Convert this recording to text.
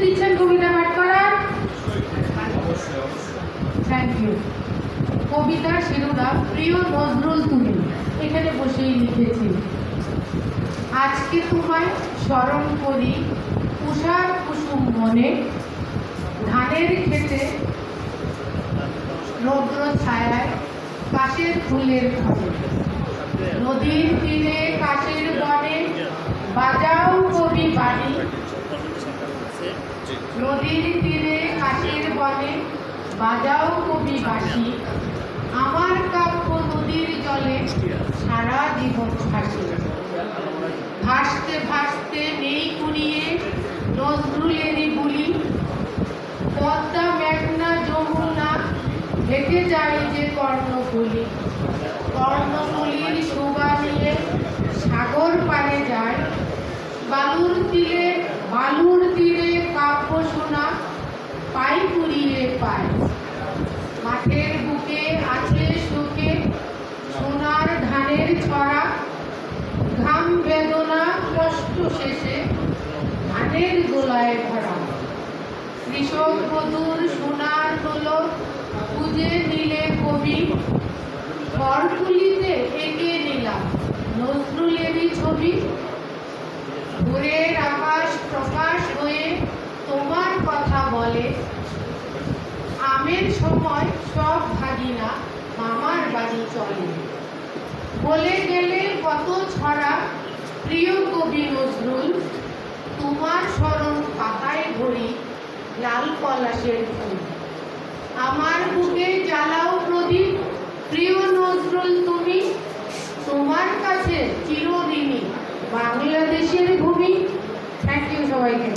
দিচ্ছেন কবিতা পাঠ করার? Thank you. কবিতার শিরোনাম প্রিয় নজরুল তুমি। এখানে বসেই লিখেছি, আজকে তোমায় স্মরণ করি উষার কুসুম মনে, ধানের খেতে রৌদ্র ছায়ায় কাশের ফুলের ঘরে, নদীর তীরে কাশের বনে বাজাও কবি বাণী, নদীর তীরে কাশের বনে বাজাও কবি বাঁশি, আমার কাব্য নদীর জলে সারা জীবন ভাসে, ভাসতে ভাসতে নেই কুড়িয়ে নজরুলেরই বুলি, পদ্মা মেঘনা যমুনা হেঁটে যায় যে কর্ণফুলি, কর্ণফুলির শোভা নিয়ে সাগর পারে যায়, বালুর তীরে কাব্য শোনা পাই কুড়িয়ে পায়, মাঠের বুকে আছে সুখে সোনার ধানের ছড়া, ঘাম বেদনা কষ্ট শেষে ধানের গোলায় ভরা, কৃষক বধূর সোনার দোলো খুঁজে নিলে কবি, ঘরগুলিতে এঁকে নিলাম নজরুলেরই ছবি, ভোরের আকাশ প্রকাশ হয়ে তোমার কথা বলে, আমের সময় সব ভাগিনা মামার বাড়ি চলে, বলে গেলে কত ছড়া প্রিয় কবি নজরুল, তোমার স্মরণ পাতায় ভরি লাল পলাশের ফুল, আমার বুকে জ্বালাও প্রদীপ প্রিয় নজরুল তুমি, তোমার কাছে চিরঋণী বাংলাদেশের ভূমি। থ্যাংক ইউ সবাইকে।